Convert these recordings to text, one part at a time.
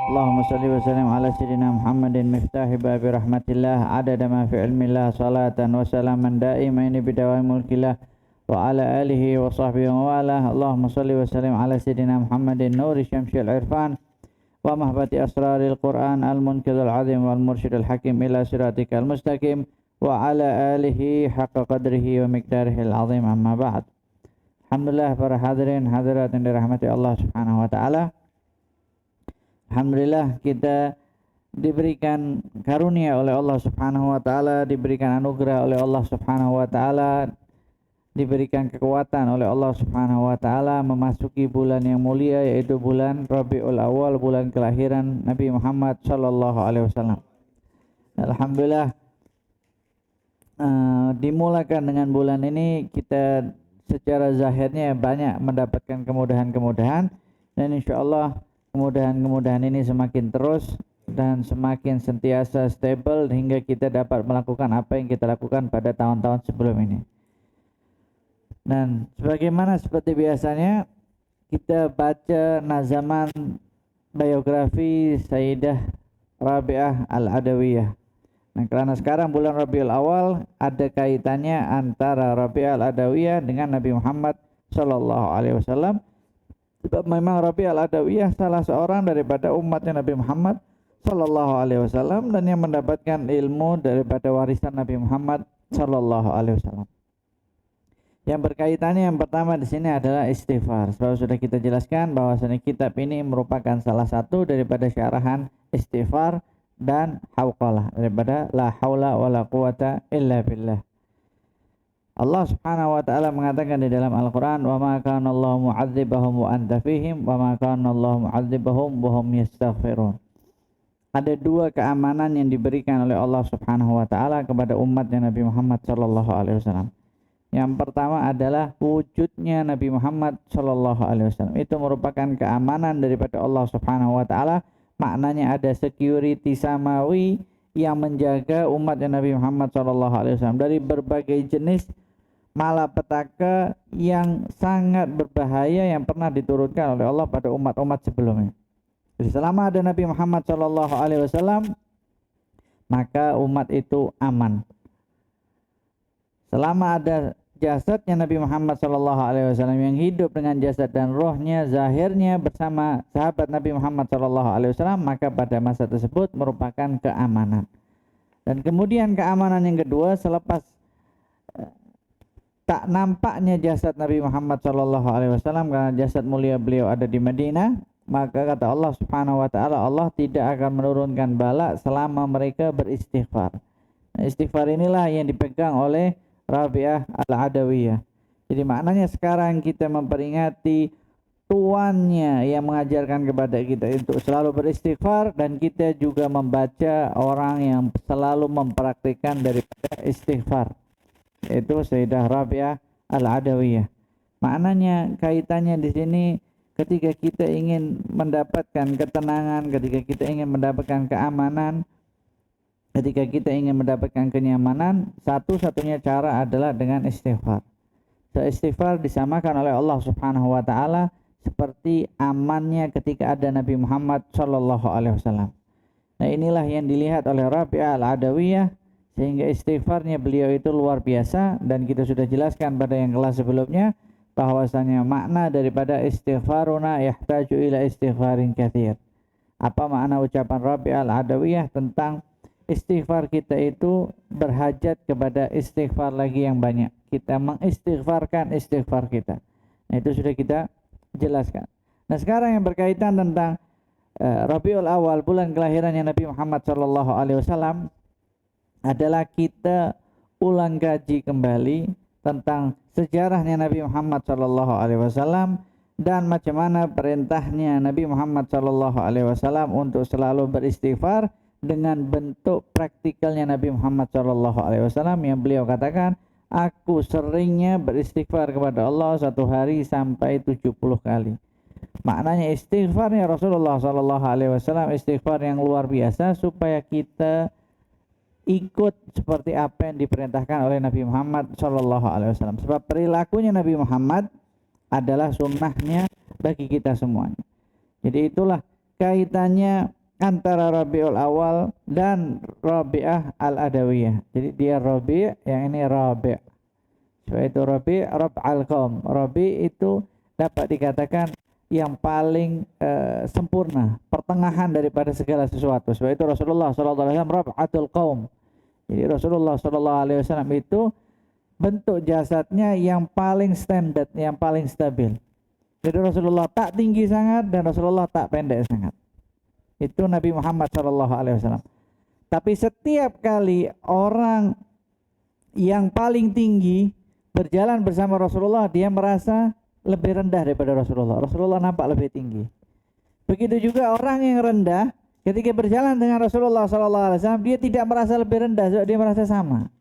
Allahumma salli wa sallim ala sayyidina Muhammadin miftahi babi rahmatillah adada ma fi ilmillah salatan wa salaman daimaini bidawai mulkillah wa ala alihi wa sahbihi wa wala. Allahumma salli wa sallim ala sayyidina Muhammadin nuri syamsil irfan wa mahbati asraril Qur'an al-munkidul azim wal mursyidul hakim ila siratikal mustaqim wa ala alihi haqqa qadrihi wa miqdarihil azim, amma ba'd. Alhamdulillah para hadirin hadirat yang dirahmati Allah Subhanahu wa taala. Alhamdulillah kita diberikan karunia oleh Allah Subhanahu wa taala, diberikan anugerah oleh Allah Subhanahu wa taala, diberikan kekuatan oleh Allah Subhanahu wa taala memasuki bulan yang mulia, yaitu bulan Rabiul Awal, bulan kelahiran Nabi Muhammad sallallahu alaihi wasallam. Alhamdulillah dimulakan dengan bulan ini kita secara zahirnya banyak mendapatkan kemudahan-kemudahan, dan insyaallah kemudahan-kemudahan ini semakin terus dan semakin sentiasa stable hingga kita dapat melakukan apa yang kita lakukan pada tahun-tahun sebelum ini. Dan sebagaimana seperti biasanya kita baca nazaman biografi Sayyidah Rabi'ah Al-Adawiyah. Nah, karena sekarang bulan Rabiul Awal ada kaitannya antara Rabi'ah Al-Adawiyah dengan Nabi Muhammad sallallahu alaihi wasallam. Sebab memang Rabi'ah Al-Adawiyah salah seorang daripada umatnya Nabi Muhammad sallallahu alaihi wasallam dan yang mendapatkan ilmu daripada warisan Nabi Muhammad sallallahu alaihi wasallam. Yang berkaitannya yang pertama di sini adalah istighfar. Sebab sudah kita jelaskan bahwasanya kitab ini merupakan salah satu daripada syarahan istighfar dan hauqalah, daripada la haula wala quwata illa billah. Allah Subhanahu wa taala mengatakan di dalam Al-Qur'an, "Wa ma kana Allahu mu'adzibahum wa anta fihim wa ma kana Allahu mu'adzibahum wa hum yastaghfirun." Ada dua keamanan yang diberikan oleh Allah Subhanahu wa taala kepada umatnya Nabi Muhammad sallallahu alaihi wasallam. Yang pertama adalah wujudnya Nabi Muhammad sallallahu alaihi wasallam. Itu merupakan keamanan daripada Allah Subhanahu wa taala. Maknanya ada security samawi yang menjaga umatnya Nabi Muhammad sallallahu alaihi wasallam dari berbagai jenis malapetaka yang sangat berbahaya yang pernah diturunkan oleh Allah pada umat-umat sebelumnya. Jadi selama ada Nabi Muhammad sallallahu alaihi wasallam, maka umat itu aman. Selama ada jasadnya Nabi Muhammad sallallahu alaihi wasallam yang hidup dengan jasad dan rohnya zahirnya bersama sahabat Nabi Muhammad sallallahu alaihi wasallam, maka pada masa tersebut merupakan keamanan. Dan kemudian keamanan yang kedua, selepas tak nampaknya jasad Nabi Muhammad sallallahu alaihi wasallam karena jasad mulia beliau ada di Madinah, maka kata Allah Subhanahu wa taala, Allah tidak akan menurunkan bala selama mereka beristighfar. Nah, istighfar inilah yang dipegang oleh Rabi'ah Al-Adawiyah. Jadi maknanya sekarang kita memperingati tuannya yang mengajarkan kepada kita untuk selalu beristighfar, dan kita juga membaca orang yang selalu mempraktikkan daripada istighfar, yaitu Sayyidah Rabi'ah Al-Adawiyah. Maknanya kaitannya di sini ketika kita ingin mendapatkan ketenangan, ketika kita ingin mendapatkan keamanan, ketika kita ingin mendapatkan kenyamanan, satu-satunya cara adalah dengan istighfar. So, istighfar disamakan oleh Allah Subhanahu wa taala seperti amannya ketika ada Nabi Muhammad sallallahu alaihi wasallam. Nah, inilah yang dilihat oleh Rabi'ah Al-Adawiyah, sehingga istighfarnya beliau itu luar biasa, dan kita sudah jelaskan pada yang kelas sebelumnya bahwasanya makna daripada istighfaruna yahtaju ila istighfarin katsir. Apa makna ucapan Rabi'ah Al-Adawiyah tentang istighfar kita itu berhajat kepada istighfar lagi yang banyak. Kita mengistighfarkan istighfar kita. Nah, itu sudah kita jelaskan. Nah, sekarang yang berkaitan tentang Rabiul Awal, bulan kelahirannya Nabi Muhammad sallallahu alaihi wasallam, adalah kita ulang kaji kembali tentang sejarahnya Nabi Muhammad sallallahu alaihi wasallam dan macam mana perintahnya Nabi Muhammad sallallahu alaihi wasallam untuk selalu beristighfar dengan bentuk praktikalnya Nabi Muhammad sallallahu alaihi wasallam yang beliau katakan, aku seringnya beristighfar kepada Allah satu hari sampai 70 kali. Maknanya istighfarnya Rasulullah sallallahu alaihi wasallam istighfar yang luar biasa, supaya kita ikut seperti apa yang diperintahkan oleh Nabi Muhammad sallallahu alaihi wasallam. Sebab perilakunya Nabi Muhammad adalah sunnahnya bagi kita semuanya. Jadi itulah kaitannya antara Rabiul Awal dan Rabi'ah Al-Adawiyah. Jadi dia Rabi', yang ini Rabi'. Sebab itu Rabi', Rab'al Qaum. Rabi' itu dapat dikatakan yang paling sempurna, pertengahan daripada segala sesuatu. Sebab itu Rasulullah SAW Rab'atul Qaum. Jadi Rasulullah SAW itu bentuk jasadnya yang paling standar, yang paling stabil. Jadi Rasulullah tak tinggi sangat dan Rasulullah tak pendek sangat. Itu Nabi Muhammad SAW. Tapi setiap kali orang yang paling tinggi berjalan bersama Rasulullah, dia merasa lebih rendah daripada Rasulullah. Rasulullah nampak lebih tinggi. Begitu juga orang yang rendah ketika berjalan dengan Rasulullah SAW, dia tidak merasa lebih rendah, dia merasa sama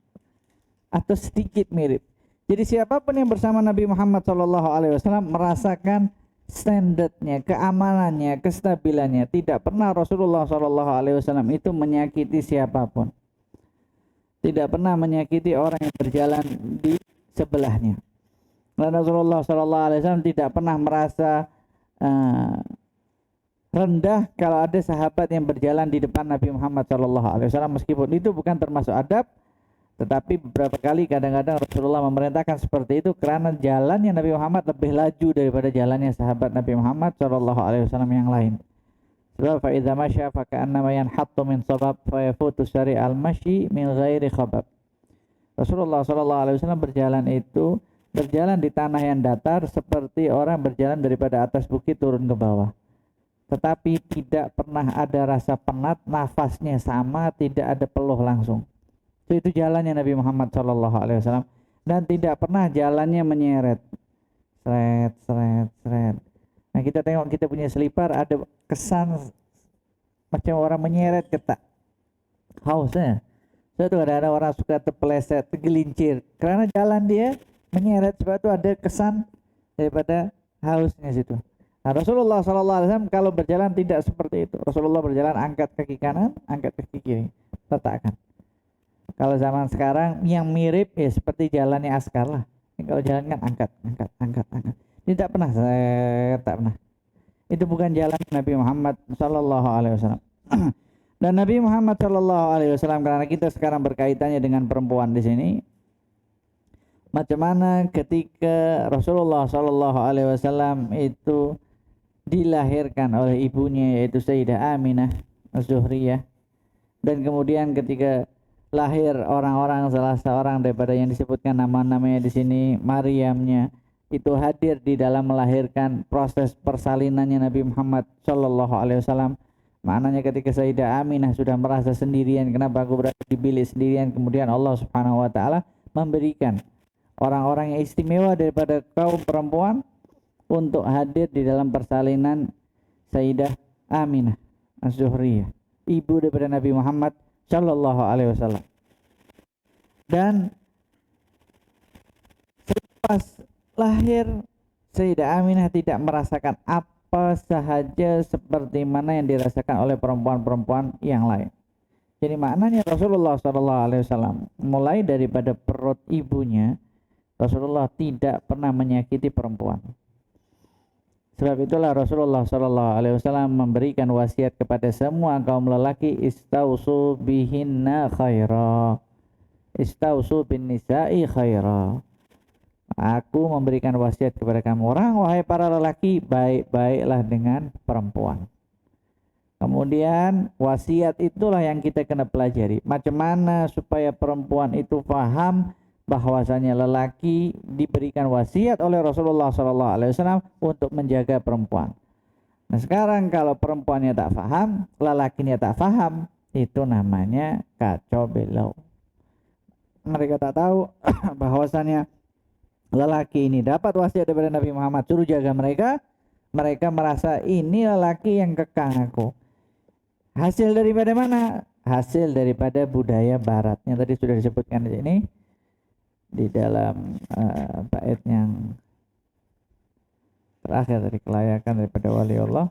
atau sedikit mirip. Jadi siapapun yang bersama Nabi Muhammad SAW merasakan standarnya, keamanannya, kestabilannya. Tidak pernah Rasulullah SAW itu menyakiti siapapun. Tidak pernah menyakiti orang yang berjalan di sebelahnya. Dan Rasulullah SAW tidak pernah merasa rendah kalau ada sahabat yang berjalan di depan Nabi Muhammad SAW, meskipun itu bukan termasuk adab, tetapi beberapa kali kadang-kadang Rasulullah memerintahkan seperti itu karena jalannya Nabi Muhammad lebih laju daripada jalannya sahabat Nabi Muhammad SAW yang lain. Sebab fa idza masya fa ka'annama yanhattu min sabab fa yafutu syari'al masyi min ghairi khabab. Rasulullah SAW berjalan di tanah yang datar seperti orang berjalan daripada atas bukit turun ke bawah. Tetapi tidak pernah ada rasa penat, nafasnya sama, tidak ada peluh langsung. Itu jalannya Nabi Muhammad SAW. Dan tidak pernah jalannya menyeret. Seret. Nah kita tengok kita punya selipar ada kesan macam orang menyeret ketak. Hausnya. Itu ada orang suka terpeleset, tergelincir. Karena jalan dia menyeret, sebab itu ada kesan daripada hausnya situ. Nah, Rasulullah SAW kalau berjalan tidak seperti itu. Rasulullah berjalan angkat kaki kanan, angkat kaki kiri, letakkan. Kalau zaman sekarang yang mirip ya seperti jalannya askar lah. Kalau jalan kan angkat. Tidak pernah, saya tak pernah. Itu bukan jalan Nabi Muhammad SAW. Dan Nabi Muhammad SAW, karena kita sekarang berkaitannya dengan perempuan di sini, macam mana ketika Rasulullah SAW itu dilahirkan oleh ibunya yaitu Sayyidah Aminah Az-Zuhriyah, dan kemudian ketika lahir orang-orang, salah seorang daripada yang disebutkan nama-namanya di sini, Maryamnya, itu hadir di dalam melahirkan proses persalinannya Nabi Muhammad SAW. Maknanya ketika Sayyidah Aminah sudah merasa sendirian, kenapa aku berada di bilik sendirian, kemudian Allah Subhanahu wa taala memberikan orang-orang yang istimewa daripada kaum perempuan untuk hadir di dalam persalinan Sayyidah Aminah Az-Zuhriyah, ibu daripada Nabi Muhammad sallallahu alaihi wasallam. Dan selepas lahir, Sayyidah Aminah tidak merasakan apa sahaja seperti mana yang dirasakan oleh perempuan-perempuan yang lain. Jadi maknanya Rasulullah sallallahu alaihi wasallam mulai daripada perut ibunya, Rasulullah tidak pernah menyakiti perempuan. Sebab itulah Rasulullah SAW memberikan wasiat kepada semua kaum lelaki, istausu bihinna khaira, istausu bin nisa'i khaira. Aku memberikan wasiat kepada kamu orang, wahai para lelaki, baik-baiklah dengan perempuan. Kemudian wasiat itulah yang kita kena pelajari. Macam mana supaya perempuan itu paham bahwasanya lelaki diberikan wasiat oleh Rasulullah SAW untuk menjaga perempuan. Nah sekarang kalau perempuannya tak faham, lelakinya tak faham, itu namanya kacau belau. Mereka tak tahu bahwasanya lelaki ini dapat wasiat daripada Nabi Muhammad, suruh jaga mereka. Mereka merasa ini lelaki yang kekang aku. Hasil daripada mana? Hasil daripada budaya barat yang tadi sudah disebutkan di sini, di dalam bait yang terakhir dari kelayakan daripada wali Allah.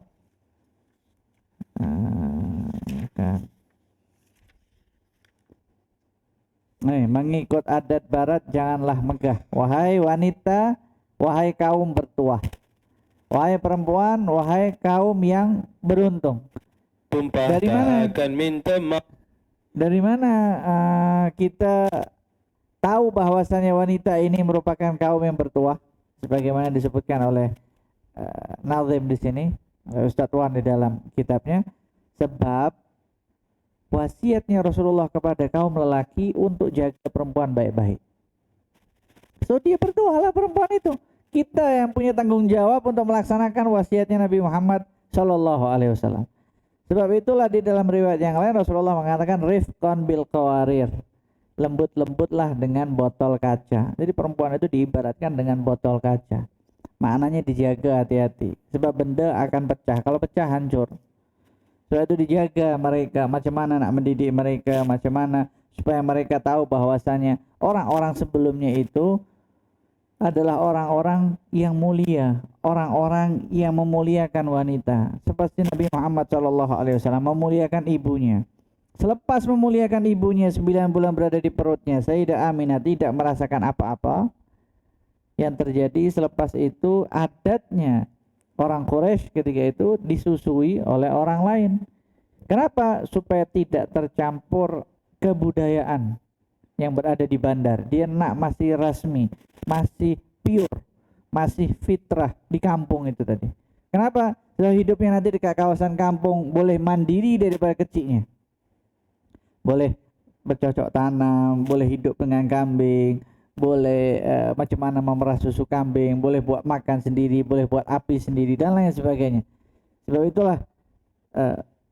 Mengikut adat barat janganlah megah, wahai wanita, wahai kaum bertuah, wahai perempuan, wahai kaum yang beruntung. bersumpah Dari tak mana? akan minta maaf. Dari mana kita tahu bahwasannya wanita ini merupakan kaum yang bertuah, sebagaimana disebutkan oleh Nazim di sini, oleh Ustadz Wan di dalam kitabnya. Sebab wasiatnya Rasulullah kepada kaum lelaki untuk jaga perempuan baik-baik. So dia bertuah lah perempuan itu. Kita yang punya tanggung jawab untuk melaksanakan wasiatnya Nabi Muhammad Shallallahu Alaihi Wasallam. Sebab itulah di dalam riwayat yang lain Rasulullah mengatakan rifqan bil qawarir, lembut-lembutlah dengan botol kaca. Jadi perempuan itu diibaratkan dengan botol kaca. Maknanya dijaga hati-hati. Sebab benda akan pecah. Kalau pecah hancur. Sebab itu dijaga mereka. Macam mana nak mendidik mereka. Macam mana supaya mereka tahu bahwasanya orang-orang sebelumnya itu adalah orang-orang yang mulia, orang-orang yang memuliakan wanita. Seperti Nabi Muhammad SAW memuliakan ibunya. Selepas memuliakan ibunya 9 bulan berada di perutnya, Sayyidah Aminah tidak merasakan apa-apa. Yang terjadi selepas itu adatnya orang Quraisy ketika itu disusui oleh orang lain. Kenapa? Supaya tidak tercampur kebudayaan yang berada di bandar. Dia nak masih rasmi, masih pure, masih fitrah di kampung itu tadi. Kenapa? Kalau hidupnya nanti di kawasan kampung boleh mandiri daripada kecilnya. Boleh bercocok tanam, boleh hidup dengan kambing, boleh macam mana memerah susu kambing, boleh buat makan sendiri, boleh buat api sendiri dan lain sebagainya. Sebab itulah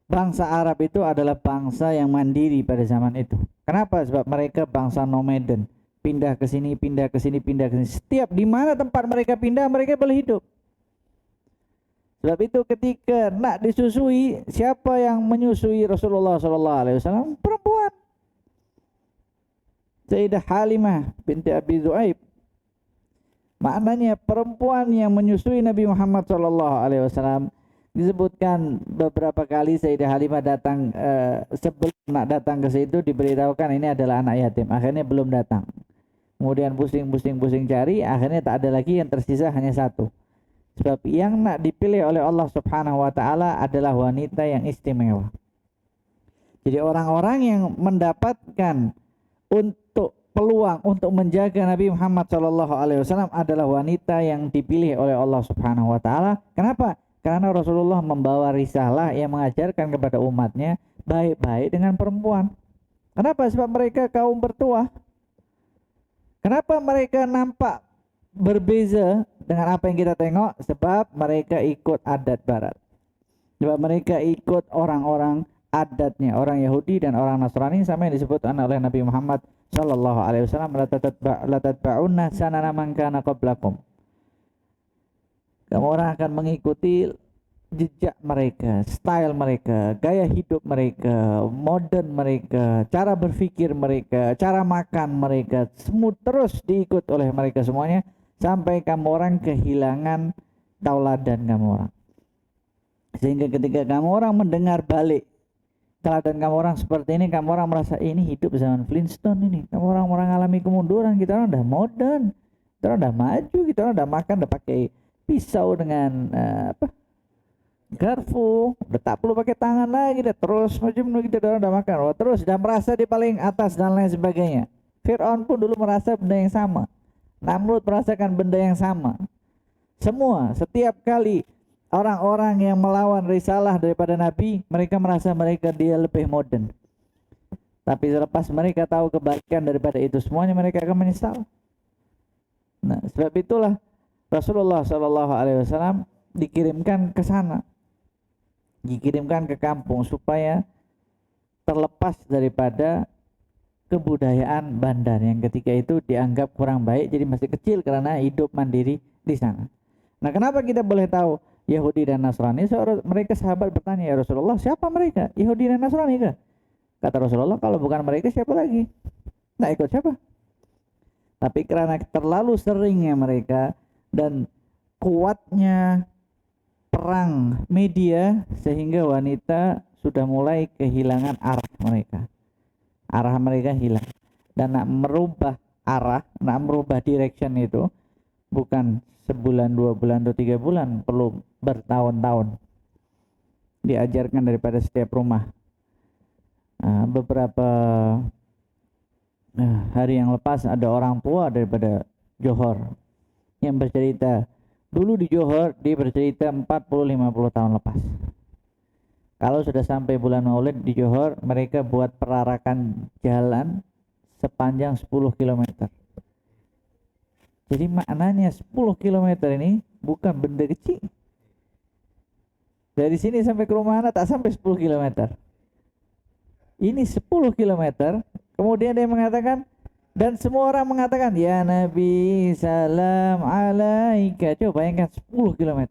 bangsa Arab itu adalah bangsa yang mandiri pada zaman itu. Kenapa? Sebab mereka bangsa nomaden, pindah ke sini, pindah ke sini, pindah ke sini. Setiap di mana tempat mereka pindah, mereka boleh hidup. Sebab itu ketika nak disusui, siapa yang menyusui Rasulullah SAW? Perempuan. Sayyidah Halimah binti Abi Zu'aib. Maknanya perempuan yang menyusui Nabi Muhammad SAW. Disebutkan beberapa kali Sayyidah Halimah datang sebelum nak datang ke situ diberitahukan ini adalah anak yatim. Akhirnya belum datang. Kemudian pusing cari, akhirnya tak ada lagi, yang tersisa hanya satu. Sebab yang nak dipilih oleh Allah Subhanahu wa taala adalah wanita yang istimewa. Jadi orang-orang yang mendapatkan untuk peluang untuk menjaga Nabi Muhammad SAW adalah wanita yang dipilih oleh Allah Subhanahu wa taala. Kenapa? Karena Rasulullah membawa risalah yang mengajarkan kepada umatnya baik-baik dengan perempuan. Kenapa? Sebab mereka kaum bertuah. Kenapa mereka nampak berbeza dengan apa yang kita tengok? Sebab mereka ikut adat barat. Sebab mereka ikut orang-orang adatnya, orang Yahudi dan orang Nasrani, sama yang disebutkan oleh Nabi Muhammad sallallahu alaihi wasallam, la tatba'unna sanana man kana qablakum. Kamu orang akan mengikuti jejak mereka, style mereka, gaya hidup mereka, modern mereka, cara berpikir mereka, cara makan mereka, semua terus diikut oleh mereka semuanya sampai kamu orang kehilangan tauladan kamu orang. Sehingga ketika kamu orang mendengar balik teladan kamu orang seperti ini, kamu orang merasa ini hidup zaman Flintstone ini. Kamu orang mengalami kemunduran, kita orang udah modern, kita orang udah maju, kita orang udah makan, udah pakai pisau dengan garpu, udah tak perlu pakai tangan lagi, udah terus macam kita udah makan, terus udah merasa di paling atas dan lain sebagainya. Fir'aun pun dulu merasa benda yang sama, Namrud merasakan benda yang sama. Semua setiap kali orang-orang yang melawan risalah daripada Nabi, mereka merasa mereka dia lebih modern. Tapi selepas mereka tahu kebalikan daripada itu semuanya, mereka akan menyesal. Nah, sebab itulah Rasulullah SAW dikirimkan ke sana, dikirimkan ke kampung supaya terlepas daripada kebudayaan bandar yang ketika itu dianggap kurang baik, jadi masih kecil karena hidup mandiri di sana. Nah, kenapa kita boleh tahu Yahudi dan Nasrani? Mereka sahabat bertanya, ya Rasulullah, siapa mereka? Yahudi dan Nasrani kah? Kata Rasulullah, kalau bukan mereka siapa lagi? Nah, ikut siapa? Tapi karena terlalu seringnya mereka dan kuatnya perang media, sehingga wanita sudah mulai kehilangan arah mereka. Arah mereka hilang. Dan nak merubah arah, nak merubah direction itu bukan sebulan, 2 bulan, atau 3 bulan, perlu bertahun-tahun. diajarkan daripada setiap rumah. Beberapa hari yang lepas ada orang tua daripada Johor yang bercerita, dulu di Johor dia bercerita 40-50 tahun lepas, kalau sudah sampai bulan Maulid di Johor, mereka buat perarakan jalan sepanjang 10 km. Jadi maknanya 10 km ini bukan benda kecil. Dari sini sampai ke rumah anak tak sampai 10 km. Ini 10 km. Kemudian dia mengatakan, dan semua orang mengatakan, ya Nabi salam alaika. Coba bayangkan 10 km.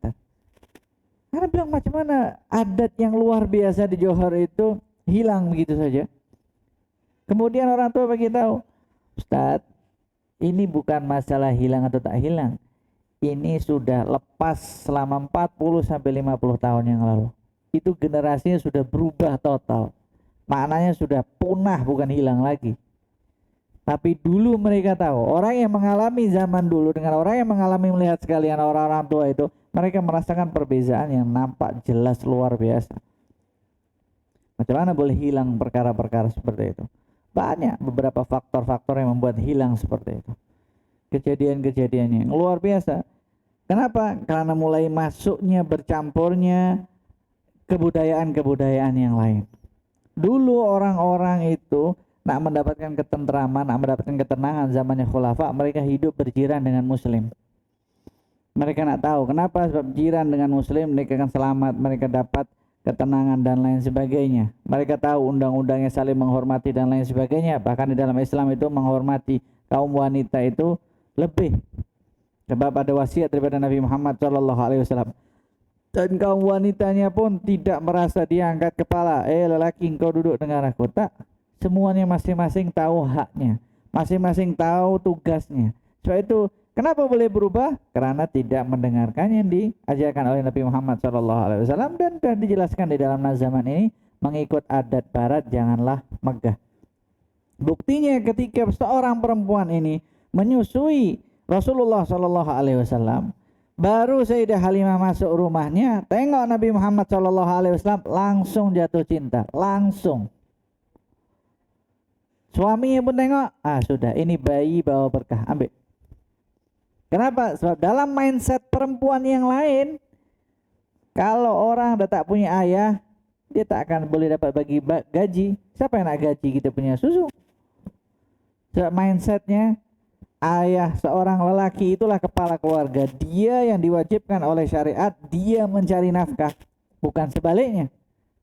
Karena bilang macam mana adat yang luar biasa di Johor itu hilang begitu saja. Kemudian orang tua bagi tahu, Ustadz, ini bukan masalah hilang atau tak hilang. Ini sudah lepas selama 40-50 tahun yang lalu. Itu generasinya sudah berubah total. Maknanya sudah punah, bukan hilang lagi. Tapi dulu mereka tahu, orang yang mengalami zaman dulu dengan orang yang mengalami melihat sekalian orang-orang tua itu, mereka merasakan perbedaan yang nampak jelas luar biasa. Macam mana boleh hilang perkara-perkara seperti itu? Banyak beberapa faktor-faktor yang membuat hilang seperti itu. Kejadian-kejadiannya yang luar biasa. Kenapa? Karena mulai masuknya, bercampurnya kebudayaan-kebudayaan yang lain. Dulu orang-orang itu nak mendapatkan ketentraman, nak mendapatkan ketenangan zamannya khulafa, mereka hidup berjiran dengan muslim. Mereka nak tahu kenapa, sebab jiran dengan muslim mereka akan selamat, mereka dapat ketenangan dan lain sebagainya. Mereka tahu undang-undangnya saling menghormati dan lain sebagainya. Bahkan di dalam Islam itu menghormati kaum wanita itu lebih. Sebab ada wasiat daripada Nabi Muhammad SAW. Dan kaum wanitanya pun tidak merasa dia angkat kepala. Lelaki engkau duduk dengar aku. Tak. Semuanya masing-masing tahu haknya. Masing-masing tahu tugasnya. Sebab itu kenapa boleh berubah? Karena tidak mendengarkan yang diajarkan oleh Nabi Muhammad SAW. Dan sudah dijelaskan di dalam zaman ini, mengikut adat barat janganlah megah. Buktinya ketika seorang perempuan ini menyusui Rasulullah SAW, baru Sayyidah Halimah masuk rumahnya, tengok Nabi Muhammad SAW, langsung jatuh cinta, langsung. Suaminya pun tengok, sudah, ini bayi bawa berkah, ambil. Kenapa? Sebab dalam mindset perempuan yang lain, kalau orang dah tak punya ayah, dia tak akan boleh dapat bagi gaji. Siapa yang nak gaji kita punya susu? Sebab mindsetnya, ayah seorang lelaki itulah kepala keluarga. Dia yang diwajibkan oleh syariat, dia mencari nafkah, bukan sebaliknya.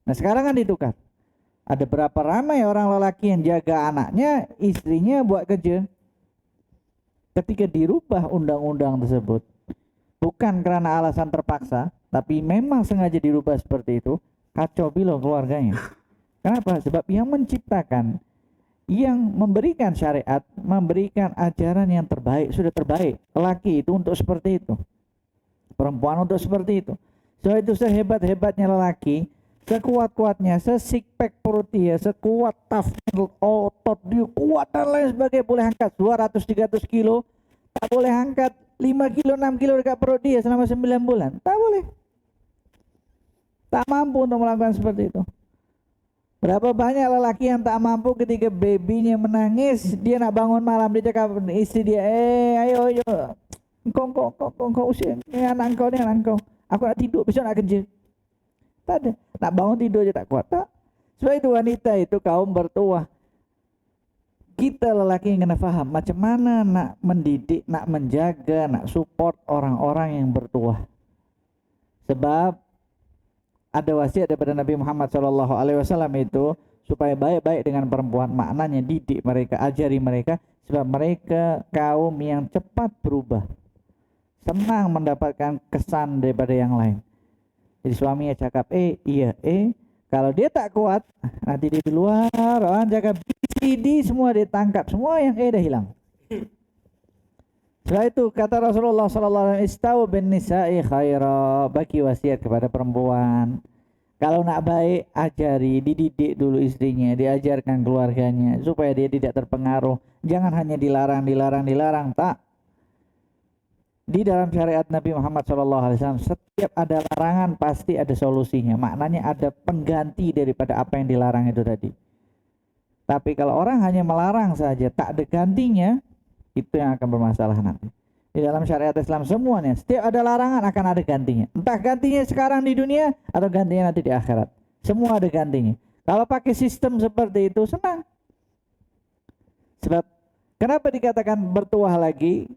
Nah sekarang kan ditukar. Ada berapa ramai orang lelaki yang jaga anaknya, istrinya buat kerja. Ketika dirubah undang-undang tersebut, bukan karena alasan terpaksa, tapi memang sengaja dirubah seperti itu, kacau bilau keluarganya. Kenapa? Sebab yang menciptakan, yang memberikan syariat, memberikan ajaran yang terbaik, sudah terbaik. Lelaki itu untuk seperti itu, perempuan untuk seperti itu. So itu sehebat-hebatnya lelaki, sekuat-kuatnya, sesik-pack perut dia, sekuat toughness otot dia kuat dan lain sebagainya, boleh angkat 200-300 kilo, tak boleh angkat 5 kilo 6 kilo dekat perut dia selama 9 bulan, tak boleh, tak mampu untuk melakukan seperti itu. Berapa banyak lelaki yang tak mampu ketika babynya menangis, dia nak bangun malam, dia cakap istri dia, ayo engkau usia, ini anak engkau, aku nak tidur, besok nak kerja. Tak ada, nak bangun tidur je tak kuat, tak. Sebab itu wanita itu kaum bertuah. Kita lelaki yang kena faham macam mana nak mendidik, nak menjaga, nak support orang-orang yang bertuah. Sebab ada wasiat daripada Nabi Muhammad SAW itu supaya baik-baik dengan perempuan, maknanya didik mereka, ajari mereka, sebab mereka kaum yang cepat berubah, senang mendapatkan kesan daripada yang lain. Jadi suaminya cakap iya, kalau dia tak kuat, nanti dia di luar, orang cakap BCD, semua dia tangkap, semua yang dah hilang. Setelah itu kata Rasulullah SAW, istau bin nisa'i khaira, bagi wasiat kepada perempuan. Kalau nak baik, ajari, dididik dulu istrinya, diajarkan keluarganya, supaya dia tidak terpengaruh. Jangan hanya dilarang, tak. Di dalam syariat Nabi Muhammad SAW, setiap ada larangan pasti ada solusinya. Maknanya ada pengganti daripada apa yang dilarang itu tadi. Tapi kalau orang hanya melarang saja, tak ada gantinya, itu yang akan bermasalah nanti. Di dalam syariat Islam semuanya, setiap ada larangan akan ada gantinya. Entah gantinya sekarang di dunia atau gantinya nanti di akhirat. Semua ada gantinya. Kalau pakai sistem seperti itu, senang. Sebab, kenapa dikatakan bertuah lagi?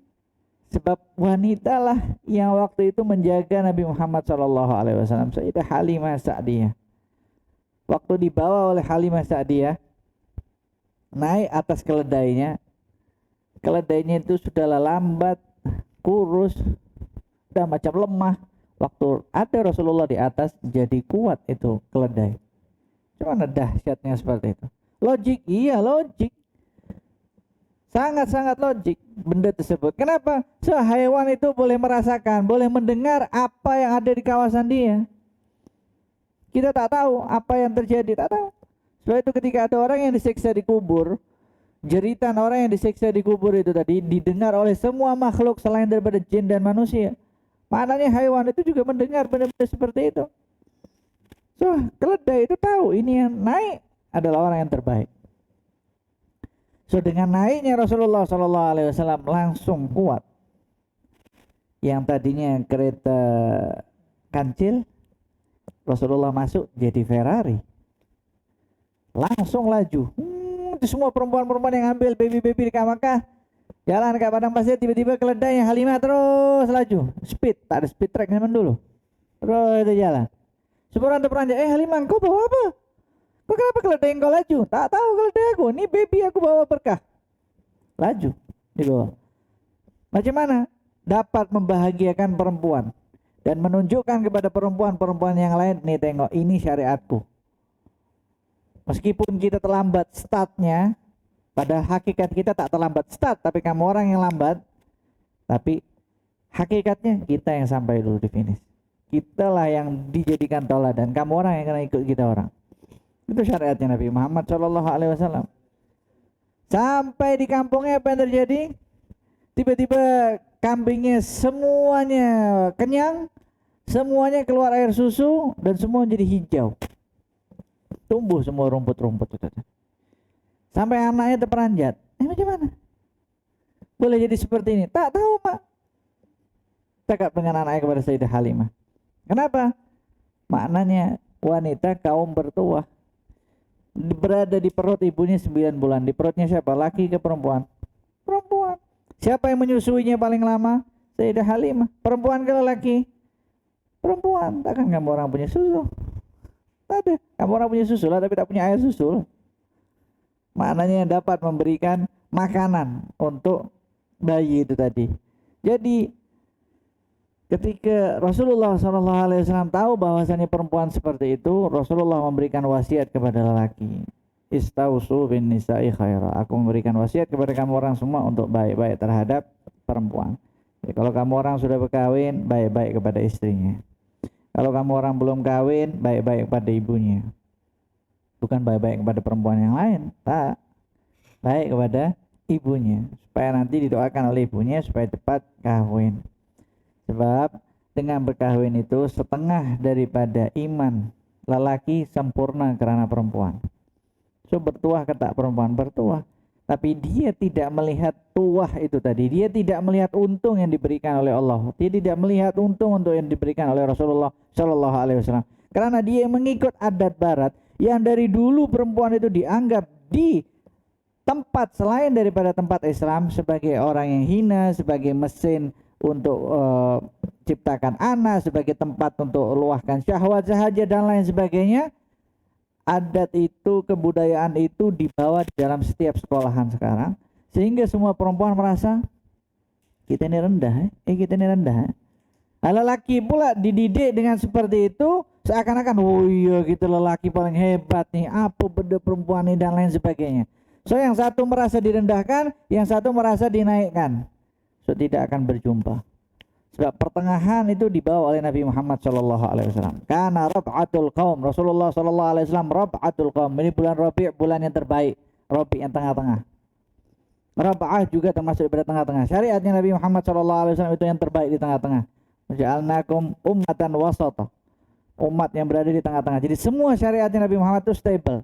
Sebab wanita lah yang waktu itu menjaga Nabi Muhammad SAW, Sayyidah Halimah Sa'diyah. Waktu dibawa oleh Halimah Sa'diyah, naik atas keledainya itu sudah lambat, kurus, udah macam lemah. Waktu ada Rasulullah di atas, jadi kuat itu keledai. Cuman dahsyatnya seperti itu. Logik, iya logik. Sangat-sangat logik benda tersebut. Kenapa? Hewan itu boleh merasakan, boleh mendengar apa yang ada di kawasan dia. Kita tak tahu apa yang terjadi, tak tahu. Sebab itu ketika ada orang yang disiksa di kubur, jeritan orang yang disiksa di kubur itu tadi didengar oleh semua makhluk selain daripada jin dan manusia. Maknanya hewan itu juga mendengar benda-benda seperti itu. Keledai itu tahu ini yang naik adalah orang yang terbaik. Dengan naiknya Rasulullah SAW langsung kuat. Yang tadinya kereta kancil, Rasulullah masuk jadi Ferrari. Langsung laju. Itu semua perempuan-perempuan yang ambil baby-baby di Makkah, jalan ke padang pasir, tiba-tiba keledai Halimah terus laju. Speed, tak ada speed track zaman dulu. Terus itu jalan. Semua orang terperanjat, Halimah kau bawa apa? Kok kenapa keledai engkau laju? Tak tahu keledai aku, ini baby aku bawa berkah. Laju dibawa. Macam mana? Dapat membahagiakan perempuan dan menunjukkan kepada perempuan-perempuan yang lain, nih tengok, ini syariatku. Meskipun kita terlambat startnya, pada hakikat kita tak terlambat start, tapi kamu orang yang lambat. Tapi hakikatnya kita yang sampai dulu di finish. Kitalah yang dijadikan teladan, kamu orang yang kena ikut kita orang. Itu syariatnya Nabi Muhammad SAW. Sampai di kampungnya apa yang terjadi? Tiba-tiba kambingnya semuanya kenyang, semuanya keluar air susu, dan semua jadi hijau. Tumbuh semua rumput-rumput itu. Sampai anaknya terperanjat. Macam mana? Boleh jadi seperti ini? Tak tahu, Pak. Cakap dengan anaknya kepada Sayyidah Halimah. Kenapa? Maknanya wanita kaum bertuah. Berada di perut ibunya 9 bulan. Di perutnya siapa? Laki ke perempuan? Perempuan. Siapa yang menyusuinya paling lama? Sayyidah Halimah. Perempuan ke lelaki? Perempuan. Takkan kamu orang punya susu? Tak ada. Kamu orang punya susu lah, tapi tak punya air susu lah. Maknanya dapat memberikan makanan untuk bayi itu tadi. Jadi ketika Rasulullah SAW tahu bahwasannya perempuan seperti itu, Rasulullah memberikan wasiat kepada lelaki. Istausu bin nisa'i khaira. Aku memberikan wasiat kepada kamu orang semua untuk baik-baik terhadap perempuan. Jadi, kalau kamu orang sudah berkawin, baik-baik kepada istrinya. Kalau kamu orang belum kawin, baik-baik kepada ibunya. Bukan baik-baik kepada perempuan yang lain, tak. Baik kepada ibunya, supaya nanti didoakan oleh ibunya supaya cepat kawin. Sebab dengan berkahwin itu setengah daripada iman lelaki sempurna karena perempuan. Bertuah kata perempuan bertuah, tapi dia tidak melihat tuah itu tadi. Dia tidak melihat untung yang diberikan oleh Allah. Dia tidak melihat untung untuk yang diberikan oleh Rasulullah Shallallahu Alaihi Wasallam. Karena dia mengikut adat Barat yang dari dulu perempuan itu dianggap di tempat selain daripada tempat Islam sebagai orang yang hina, sebagai mesin untuk ciptakan anak, sebagai tempat untuk luahkan syahwat sahaja dan lain sebagainya. Adat itu, kebudayaan itu dibawa di dalam setiap sekolahan sekarang, sehingga semua perempuan merasa kita ini rendah, kita ini rendah. Lelaki pula dididik dengan seperti itu, seakan-akan oh iya kita lelaki paling hebat nih, apa beda perempuan ini dan lain sebagainya. Yang satu merasa direndahkan, yang satu merasa dinaikkan. Tidak akan berjumpa. Sebab pertengahan itu dibawa oleh Nabi Muhammad SAW. Karena Rab'atul Qaum, Rasulullah SAW Rab'atul Qaum. Ini bulan Rabi', bulan yang terbaik. Rabi' yang tengah-tengah. Raba'ah juga termasuk daripada tengah-tengah. Syariatnya Nabi Muhammad SAW itu yang terbaik di tengah-tengah. Ja'alnakum ummatan wasata. Umat yang berada di tengah-tengah. Jadi semua syariatnya Nabi Muhammad itu stable,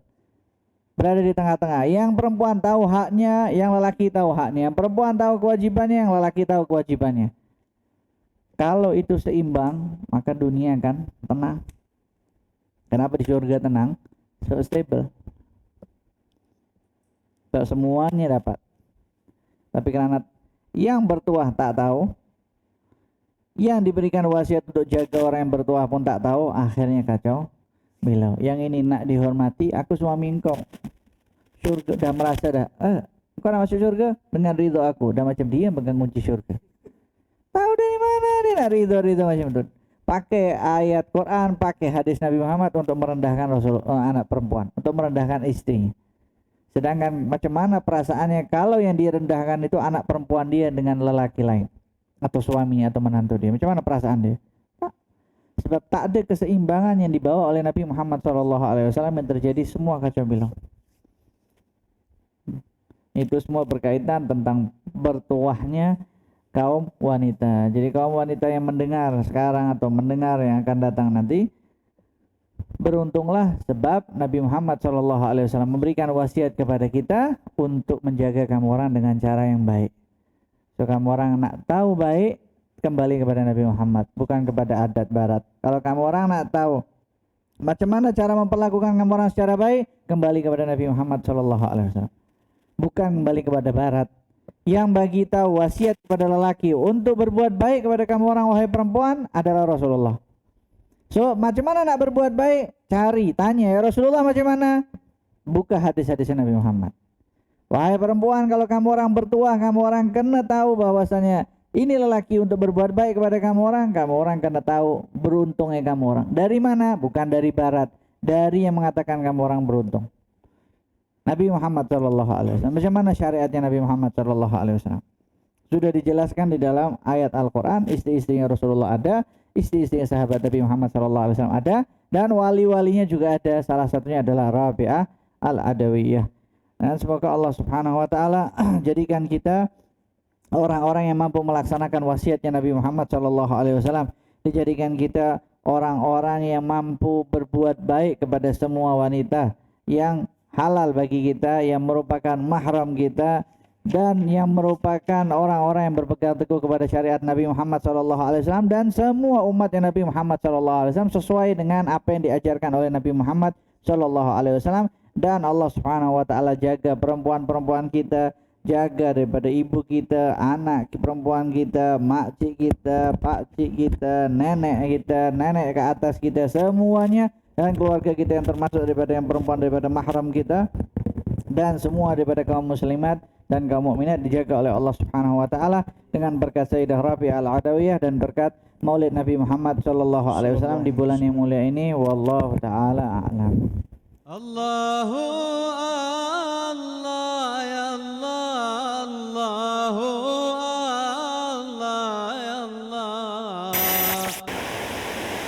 berada di tengah-tengah. Yang perempuan tahu haknya, yang lelaki tahu haknya. Yang perempuan tahu kewajibannya, yang lelaki tahu kewajibannya. Kalau itu seimbang, maka dunia akan tenang. Kenapa di surga tenang? So stable. So, semuanya dapat. Tapi karena yang bertuah tak tahu, yang diberikan wasiat untuk jaga orang yang bertuah pun tak tahu, akhirnya kacau balau. Yang ini nak dihormati, aku suami engkau. Surga dah merasa dah, kau nak masuk surga dengan ridho aku. Dah macam dia pegang kunci surga. Tahu dari mana dia nak ridho macam itu. Pakai ayat Quran, pakai hadis Nabi Muhammad untuk merendahkan anak perempuan, untuk merendahkan istrinya. Sedangkan macam mana perasaannya kalau yang direndahkan itu anak perempuan dia dengan lelaki lain, atau suaminya atau menantu dia. Macam mana perasaan dia? Sebab tak ada keseimbangan yang dibawa oleh Nabi Muhammad SAW yang terjadi, semua kacau balau. Itu semua berkaitan tentang bertuahnya kaum wanita. Jadi kaum wanita yang mendengar sekarang atau mendengar yang akan datang nanti, beruntunglah sebab Nabi Muhammad SAW memberikan wasiat kepada kita untuk menjaga kamu orang dengan cara yang baik. So kamu orang nak tahu baik, kembali kepada Nabi Muhammad, bukan kepada adat barat. Kalau kamu orang nak tahu macam mana cara memperlakukan kamu orang secara baik, kembali kepada Nabi Muhammad SAW, bukan kembali kepada barat. Yang bagi tahu wasiat kepada lelaki untuk berbuat baik kepada kamu orang wahai perempuan adalah Rasulullah. So macam mana nak berbuat baik? Cari, tanya, ya Rasulullah macam mana? Buka hadis-hadis Nabi Muhammad. Wahai perempuan, kalau kamu orang bertuah, kamu orang kena tahu bahwasanya ini lelaki untuk berbuat baik kepada kamu orang kena tahu beruntungnya kamu orang. Dari mana? Bukan dari barat, dari yang mengatakan kamu orang beruntung. Nabi Muhammad SAW. Macam mana syariatnya Nabi Muhammad SAW? Sudah dijelaskan di dalam ayat Al-Quran. Istri-istrinya Rasulullah ada, istri-istri sahabat Nabi Muhammad SAW ada, dan wali-walinya juga ada. Salah satunya adalah Rabi'ah Al-Adawiyah. Dan semoga Allah Subhanahu wa taala jadikan kita orang-orang yang mampu melaksanakan wasiatnya Nabi Muhammad SAW. Dijadikan kita orang-orang yang mampu berbuat baik kepada semua wanita yang halal bagi kita, yang merupakan mahram kita, dan yang merupakan orang-orang yang berpegang teguh kepada syariat Nabi Muhammad SAW dan semua umat yang Nabi Muhammad SAW sesuai dengan apa yang diajarkan oleh Nabi Muhammad SAW. Dan Allah Subhanahu wa taala jaga perempuan-perempuan kita, jaga daripada ibu kita, anak perempuan kita, makcik kita, pakcik kita, nenek kita, nenek ke atas kita, semuanya, dan keluarga kita yang termasuk daripada yang perempuan daripada mahram kita, dan semua daripada kaum muslimat dan kaum mukminat dijaga oleh Allah Subhanahu wa taala dengan berkat Sayyidah Rabi'ah Al-Adawiyah dan berkat Maulid Nabi Muhammad SAW di bulan yang mulia ini. Wallahu taala a'lam. Allahu